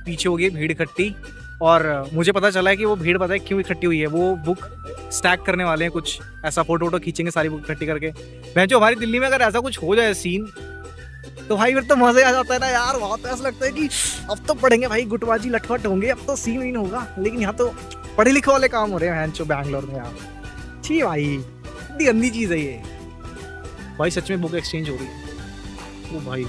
पीछे हो गई भीड़ इकट्ठी। और मुझे पता चला है कि वो भीड़ पता है क्यों इकट्ठी हुई है, वो बुक स्टैक करने वाले हैं कुछ, ऐसा फोटो वोटो खींचेंगे सारी बुक इकट्ठी करके। मैं जो हमारी दिल्ली में अगर ऐसा कुछ हो जाए सीन, तो भाई फिर तो मजा ही आ जाता है ना यार। वहां तो ऐसा लगता है कि अब तो पढ़ेंगे भाई, गुटबाजी लटपट होंगे, अब तो सीन वीन होगा। लेकिन यहाँ तो पढ़े लिखे वाले काम हो रहे हैं बैंगलोर में यार। छी भाई, इतनी गंदी चीज है ये भाई। सच में बुक एक्सचेंज हो रही है वो भाई,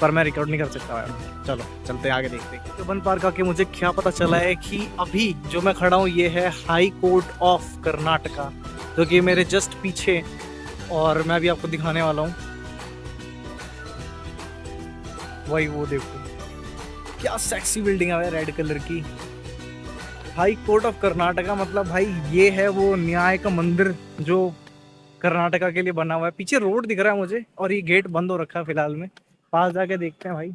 पर मैं रिकॉर्ड नहीं कर सकता यार। चलो चलते आगे देखते हैं। तो वन पार्क आके मुझे क्या पता चला है कि अभी जो मैं खड़ा हूँ ये है हाई कोर्ट ऑफ कर्नाटका, जो कि मेरे जस्ट पीछे, और मैं भी आपको दिखाने वाला हूँ। वही वो देखो क्या सेक्सी बिल्डिंग है रेड कलर की। हाई कोर्ट ऑफ कर्नाटका मतलब भाई ये है वो न्याय का मंदिर जो कर्नाटका के लिए बना हुआ है। पीछे रोड दिख रहा है मुझे, और ये गेट बंद हो रखा है फिलहाल में। पास जाके देखते हैं भाई।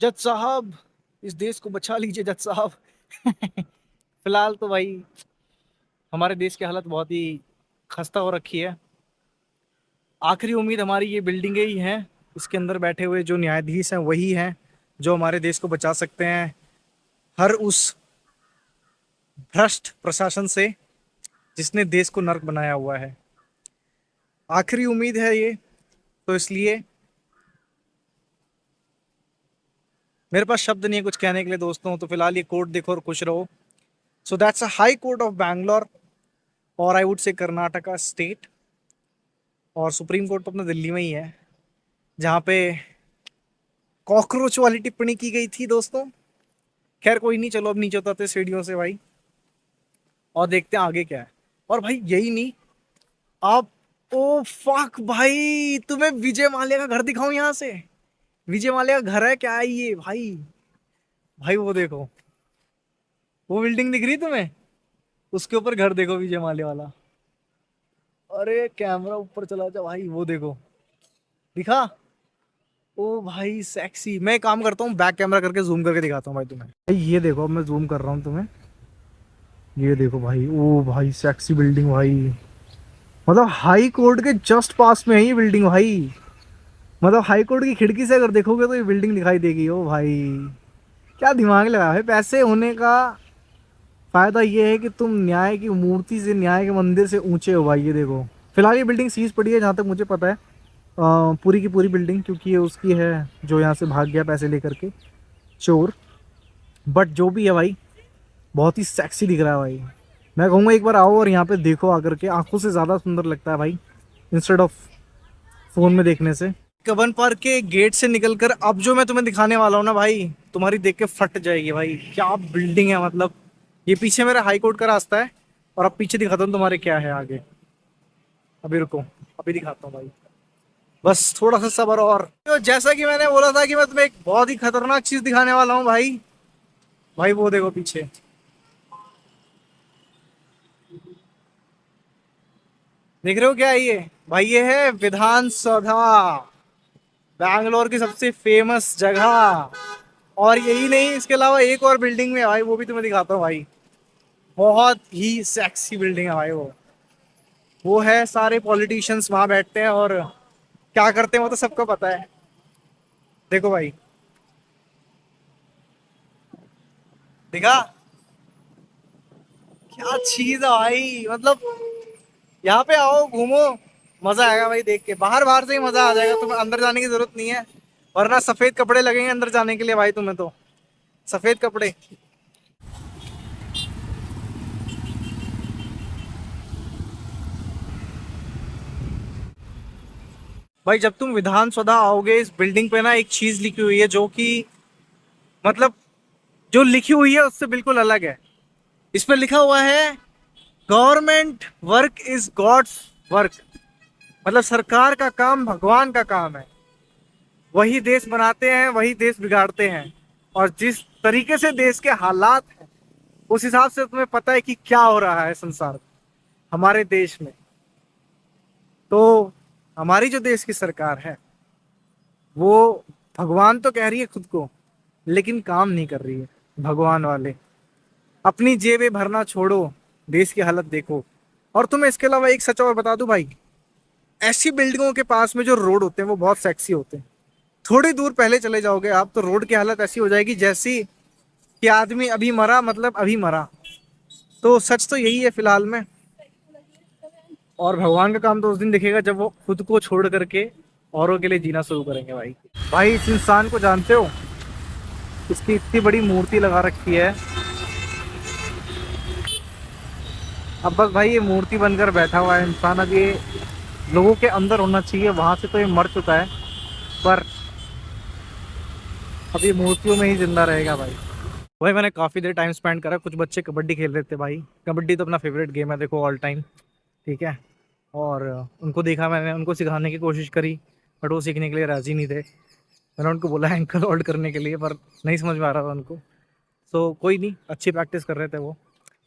जज साहब, इस देश को बचा लीजिए जज साहब। फिलहाल तो भाई हमारे देश की हालत बहुत ही खस्ता हो रखी है। आखिरी उम्मीद हमारी ये बिल्डिंगें ही हैं। इसके अंदर बैठे हुए जो न्यायाधीश हैं वही हैं जो हमारे देश को बचा सकते हैं हर उस भ्रष्ट प्रशासन से जिसने देश को नर्क बनाया हुआ है। आखिरी उम्मीद है ये, तो इसलिए मेरे पास शब्द नहीं है कुछ कहने के लिए दोस्तों। तो फिलहाल ये कोर्ट देखो और खुश रहो। So that's a high court of Bangalore, और I would say Karnataka state. और सुप्रीम कोर्ट तो अपने दिल्ली में ही है, जहाँ पे कॉकरोच वाली टिप्पणी की गई थी दोस्तों। खैर कोई नहीं, चलो अब नीचे उतरते सीढ़ियों से भाई, और देखते हैं आगे क्या है। और भाई यही नहीं, आप, ओ फक भाई, तुम्हें विजय माल्या का घर दिखाऊं यहाँ से? विजय माल्या का घर है क्या ये भाई? भाई वो देखो, वो बिल्डिंग दिख रही तुम्हें, उसके ऊपर घर देखो विजय माल्या वाला। अरे कैमरा ऊपर चला जा भाई, वो देखो, दिखा? ओ भाई सेक्सी। मैं एक काम करता हूँ, बैक कैमरा करके जूम करके दिखाता हूँ भाई तुम्हें। भाई ये देखो, अब मैं जूम कर रहा हूँ तुम्हें, ये देखो भाई। ओ भाई सेक्सी बिल्डिंग भाई, मतलब हाई कोर्ट के जस्ट पास में है ये बिल्डिंग भाई। मतलब हाई कोर्ट की खिड़की से अगर देखोगे तो ये बिल्डिंग दिखाई देगी। ओ भाई क्या दिमाग लगा है। पैसे होने का फायदा ये है कि तुम न्याय की मूर्ति से, न्याय के मंदिर से ऊंचे हो भाई। ये देखो, फिलहाल ये बिल्डिंग सीज पड़ी है जहाँ तक मुझे पता है, पूरी की पूरी बिल्डिंग, क्योंकि ये उसकी है जो यहाँ से भाग गया पैसे लेकर के, चोर। बट जो भी है भाई, बहुत ही सेक्सी दिख रहा है भाई। मैं कहूँगा एक बार आओ और यहाँ पे देखो आकर के, आंखों से ज़्यादा सुंदर लगता है भाई, इंस्टेड ऑफ फोन में देखने से। कबन पार्क के गेट से निकलकर अब जो मैं तुम्हें दिखाने वाला हूँ ना भाई, तुम्हारी देख के फट जाएगी भाई। क्या बिल्डिंग है मतलब। ये पीछे मेरा हाई कोर्ट का रास्ता है, और अब पीछे दिखाता हूँ तुम्हारे क्या है आगे। अभी रुको, अभी दिखाता हूँ भाई, बस थोड़ा सा सब्र। और तो जैसा कि मैंने बोला था कि मैं तुम्हें एक बहुत ही खतरनाक चीज दिखाने वाला हूँ भाई। भाई वो देखो पीछे, देख रहे हो क्या है ये? भाई ये है विधान सौधा, बैंगलोर की सबसे फेमस जगह। और यही नहीं, इसके अलावा एक और बिल्डिंग में है भाई, वो भी तुम्हें दिखाता हूँ भाई। बहुत ही सेक्सी बिल्डिंग है भाई वो है, सारे पॉलिटिशियंस वहां बैठते हैं और क्या करते हैं वो तो सबको पता है। देखो भाई, देखा? क्या चीज है भाई, मतलब यहाँ पे आओ घूमो, मजा आएगा भाई देख के। बाहर बाहर से ही मजा आ जाएगा, तुम्हें अंदर जाने की जरूरत नहीं है। वरना सफेद कपड़े लगेंगे अंदर जाने के लिए भाई तुम्हें, तो सफेद कपड़े। भाई जब तुम विधान सौधा आओगे, इस बिल्डिंग पे ना एक चीज लिखी हुई है जो कि, मतलब जो लिखी हुई है उससे बिल्कुल अलग है। इस पे लिखा हुआ है, government work is God's work. मतलब सरकार का काम भगवान का काम है। वही देश बनाते हैं, वही देश बिगाड़ते हैं। और जिस तरीके से देश के हालात हैं, उस हिसाब से तुम्हें पता है कि क्या हो रहा है संसार में, हमारे देश में। तो हमारी जो देश की सरकार है वो भगवान तो कह रही है खुद को, लेकिन काम नहीं कर रही है भगवान वाले। अपनी जेबें भरना छोड़ो, देश की हालत देखो। और तुम्हें इसके अलावा एक सच और बता दूं भाई, ऐसी बिल्डिंगों के पास में जो रोड होते हैं वो बहुत सेक्सी होते हैं। थोड़ी दूर पहले चले जाओगे आप तो रोड की हालत ऐसी हो जाएगी जैसी कि आदमी अभी मरा, मतलब अभी मरा। तो सच तो यही है फिलहाल में। और भगवान का काम तो उस दिन दिखेगा जब वो खुद को छोड़ करके औरों के लिए जीना शुरू करेंगे भाई। भाई इस इंसान को जानते हो? इसकी इतनी बड़ी मूर्ति लगा रखी है। अब बस भाई ये मूर्ति बनकर बैठा हुआ है इंसान। अब ये लोगों के अंदर होना चाहिए, वहां से तो ये मर चुका है, पर अब ये मूर्तियों में ही जिंदा रहेगा भाई। भाई मैंने काफ़ी देर टाइम स्पेंड करा। कुछ बच्चे कबड्डी खेल रहे थे भाई। कबड्डी तो अपना फेवरेट गेम है देखो, ऑल टाइम। ठीक है। और उनको देखा मैंने, उनको सिखाने की कोशिश करी, बट वो सीखने के लिए राज़ी नहीं थे। मैंने उनको बोला एंकल होल्ड करने के लिए, पर नहीं समझ में आ रहा था उनको। सो कोई नहीं, अच्छी प्रैक्टिस कर रहे थे वो।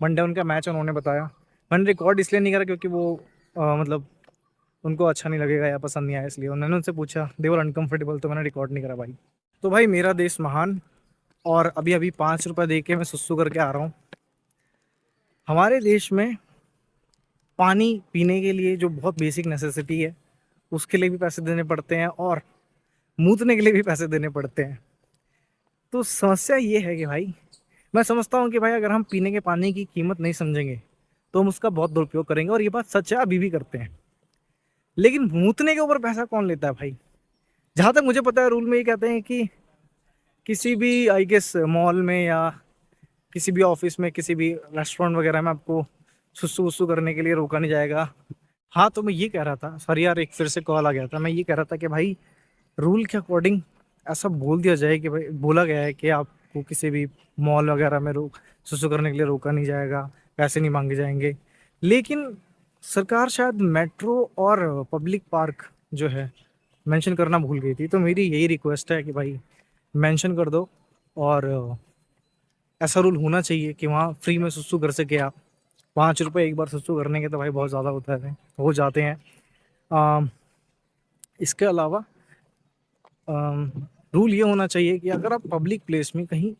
मंडे उनका मैच उन्होंने बताया। मैंने रिकॉर्ड इसलिए नहीं करा क्योंकि वो मतलब उनको अच्छा नहीं लगेगा या पसंद नहीं आया, इसलिए उन्होंने उनसे पूछा, दे वर अनकम्फर्टेबल, तो मैंने रिकॉर्ड नहीं करा भाई। तो भाई मेरा देश महान। और अभी अभी 5 रुपये दे के मैं सुसु करके आ रहा हूँ। हमारे देश में पानी पीने के लिए जो बहुत बेसिक नेसेसिटी है उसके लिए भी पैसे देने पड़ते हैं, और मूतने के लिए भी पैसे देने पड़ते हैं। तो समस्या ये है कि भाई, मैं समझता हूँ कि भाई अगर हम पीने के पानी की कीमत नहीं समझेंगे तो हम उसका बहुत दुरुपयोग करेंगे, और ये बात सच है, अभी भी करते हैं। लेकिन मूतने के ऊपर पैसा कौन लेता है भाई? जहाँ तक मुझे पता है रूल में ये कहते हैं कि किसी भी आई गेस मॉल में या किसी भी ऑफिस में, किसी भी रेस्टोरेंट वगैरह में आपको सुसु वुसु करने के लिए रोका नहीं जाएगा। हाँ, तो मैं ये कह रहा था, सॉरी यार एक फिर से कॉल आ गया था। मैं ये कह रहा था कि भाई रूल के अकॉर्डिंग ऐसा बोल दिया जाए कि भाई, बोला गया है कि आपको किसी भी मॉल वगैरह में सुसु करने के लिए रोका नहीं जाएगा, पैसे नहीं मांगे जाएंगे। लेकिन सरकार शायद मेट्रो और पब्लिक पार्क जो है मेंशन करना भूल गई थी। तो मेरी यही रिक्वेस्ट है कि भाई मेंशन कर दो, और ऐसा रूल होना चाहिए कि वहाँ फ्री में सुसु कर सके आप। 5 रुपये एक बार सुसु करने के तो भाई बहुत ज़्यादा होता है, हो जाते हैं। इसके अलावा रूल ये होना चाहिए कि अगर आप पब्लिक प्लेस में कहीं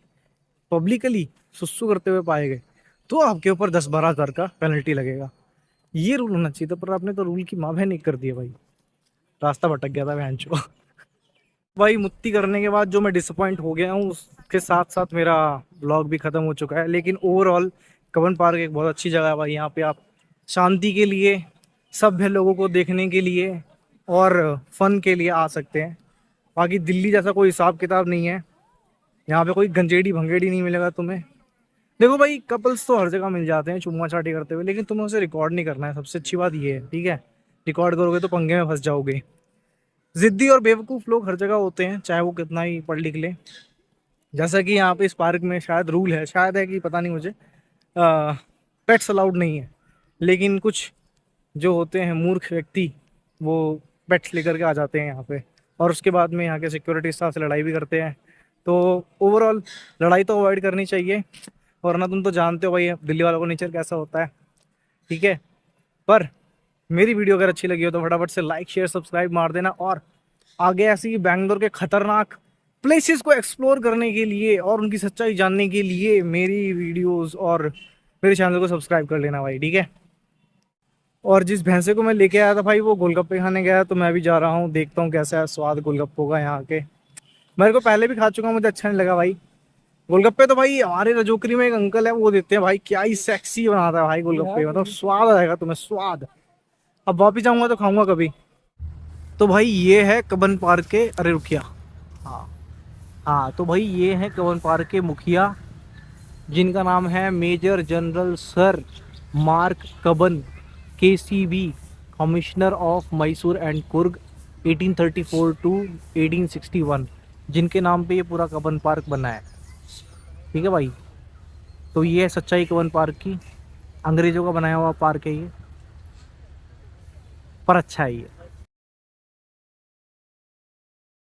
पब्लिकली सुसु करते हुए पाए गए तो आपके ऊपर 10-12 हज़ार का पेनल्टी लगेगा। ये रूल होना चाहिए था, पर आपने तो रूल की माँ बहन एक कर दी है भाई। रास्ता भटक गया था बहन चो। भाई मुक्ति करने के बाद जो मैं डिसअपॉइंट हो गया हूँ उसके साथ साथ मेरा ब्लॉग भी ख़त्म हो चुका है। लेकिन ओवरऑल कबन पार्क एक बहुत अच्छी जगह है भाई। यहाँ पे आप शांति के लिए, सभ्य लोगों को देखने के लिए और फन के लिए आ सकते हैं। बाकी दिल्ली जैसा कोई हिसाब किताब नहीं है। यहाँ पे कोई गंजेड़ी भंगेड़ी नहीं मिलेगा तुम्हें। देखो भाई, कपल्स तो हर जगह मिल जाते हैं चुम्मा चाटी करते हुए, लेकिन तुम्हें उसे रिकॉर्ड नहीं करना है। सबसे अच्छी बात ये है, ठीक है? रिकॉर्ड करोगे तो पंगे में फंस जाओगे। जिद्दी और बेवकूफ़ लोग हर जगह होते हैं, चाहे वो कितना ही पढ़ लिख ले। जैसा कि यहाँ पे इस पार्क में शायद रूल है, शायद है कि पता नहीं मुझे, पेट्स अलाउड नहीं है। लेकिन कुछ जो होते हैं मूर्ख व्यक्ति, वो पेट्स लेकर के आ जाते हैं यहाँ पे, और उसके बाद में यहाँ के सिक्योरिटी स्टाफ से लड़ाई भी करते हैं। तो ओवरऑल लड़ाई तो अवॉइड करनी चाहिए, वरना तुम तो जानते हो भाई दिल्ली वालों का नेचर कैसा होता है, ठीक है? पर मेरी वीडियो अगर अच्छी लगी हो तो फटाफट से लाइक शेयर सब्सक्राइब मार देना, और आगे ऐसी ही बैंगलोर के खतरनाक प्लेसेस को एक्सप्लोर करने के लिए और उनकी सच्चाई जानने के लिए मेरी वीडियोस और मेरे चैनल को सब्सक्राइब कर लेना भाई, ठीक है? और जिस भैंसे को मैं लेके आया था भाई वो गोलगप्पे खाने गया, तो मैं भी जा रहा हूँ, देखता हूँ कैसा है स्वाद गोलगप्पों का यहाँ के। मेरे को पहले भी खा चुका हूँ, मुझे अच्छा नहीं लगा भाई गोलगप्पे। तो भाई हमारे रजोकरी में एक अंकल है, वो देते हैं भाई, क्या ही सेक्सी बनाता है भाई गोलगप्पे, मतलब स्वाद आएगा तुम्हें, स्वाद। अब वापिस जाऊँगा तो खाऊंगा कभी। तो भाई ये है कबन पार्क के, अरे रुकिया, हाँ हाँ, तो भाई ये है कबन पार्क के मुखिया, जिनका नाम है major general sir Mark Cubbon, KCB, commissioner of Mysore and Coorg, 1834 to 1861, जिनके नाम पे ये पूरा कबन पार्क बना है, ठीक है भाई? तो ये है सच्चाई कबन पार्क की। अंग्रेज़ों का बनाया हुआ पार्क है ये, पर अच्छा है ये।